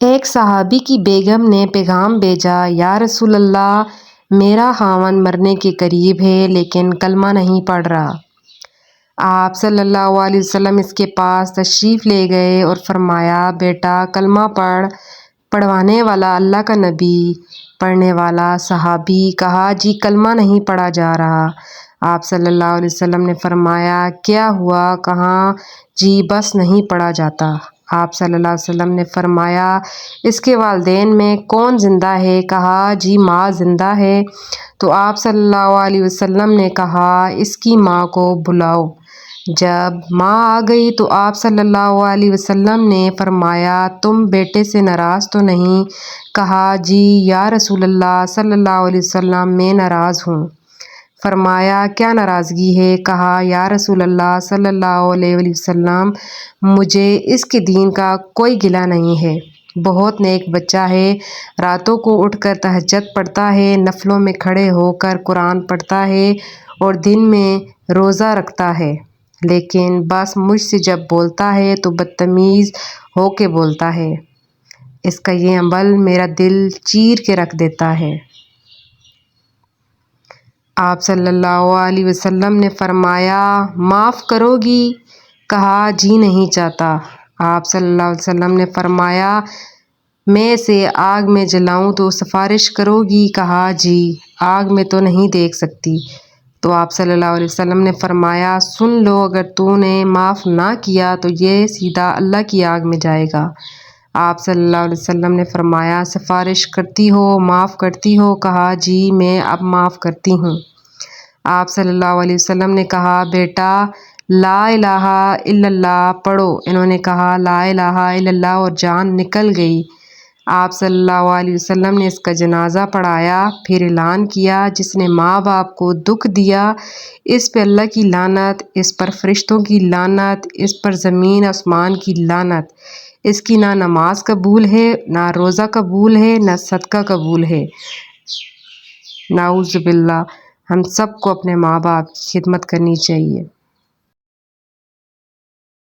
ایک صحابی کی بیگم نے پیغام بھیجا، یا رسول اللہ، میرا خاوند مرنے کے قریب ہے لیکن کلمہ نہیں پڑھ رہا۔ آپ صلی اللہ علیہ وسلم اس کے پاس تشریف لے گئے اور فرمایا، بیٹا کلمہ پڑھ۔ پڑھوانے والا اللہ کا نبی، پڑھنے والا صحابی۔ کہا، جی کلمہ نہیں پڑھا جا رہا۔ آپ صلی اللہ علیہ وسلم نے فرمایا، کیا ہوا؟ کہا، جی بس نہیں پڑھا جاتا۔ آپ صلی اللہ علیہ وسلم نے فرمایا، اس کے والدین میں کون زندہ ہے؟ کہا، جی ماں زندہ ہے۔ تو آپ صلی اللہ علیہ وسلم نے کہا، اس کی ماں کو بلاؤ۔ جب ماں آ گئی تو آپ صلی اللہ علیہ وسلم نے فرمایا، تم بیٹے سے ناراض تو نہیں؟ کہا، جی یا رسول اللہ صلی اللہ علیہ وسلم، میں ناراض ہوں۔ فرمایا، کیا ناراضگی ہے؟ کہا، یا رسول اللہ صلی اللہ علیہ وسلم، مجھے اس کے دین کا کوئی گلہ نہیں ہے۔ بہت نیک بچہ ہے، راتوں کو اٹھ کر تہجد پڑھتا ہے، نفلوں میں کھڑے ہو کر قرآن پڑھتا ہے اور دن میں روزہ رکھتا ہے، لیکن بس مجھ سے جب بولتا ہے تو بدتمیز ہو کے بولتا ہے۔ اس کا یہ عمل میرا دل چیر کے رکھ دیتا ہے۔ آپ صلی اللہ علیہ وسلم نے فرمایا، معاف کرو گی؟ کہا، جی نہیں چاہتا۔ آپ صلی اللہ علیہ وسلم نے فرمایا، میں اسے آگ میں جلاؤں تو سفارش کرو گی؟ کہا، جی۔ آگ میں تو نہیں دیکھ سکتی۔ تو آپ صلی اللہ علیہ وسلم نے فرمایا، سن لو، اگر تو نے معاف نہ کیا تو یہ سیدھا اللہ کی آگ میں جائے گا۔ آپ صلی اللہ علیہ وسلم نے فرمایا، سفارش کرتی ہو، معاف کرتی ہو؟ کہا، جی میں اب معاف کرتی ہوں۔ آپ صلی اللہ علیہ وسلم نے کہا، بیٹا لا الہ الا اللہ پڑھو۔ انہوں نے کہا، لا الہ الا اللہ، اور جان نکل گئی۔ آپ صلی اللہ علیہ وسلم نے اس کا جنازہ پڑھایا، پھر اعلان کیا، جس نے ماں باپ کو دکھ دیا، اس پہ اللہ کی لعنت، اس پر فرشتوں کی لعنت، اس پر زمین آسمان کی لعنت۔ اس کی نہ نماز قبول ہے، نہ روزہ قبول ہے، نہ صدقہ قبول ہے۔ نعوذ باللہ۔ ہم سب کو اپنے ماں باپ کی خدمت کرنی چاہیے۔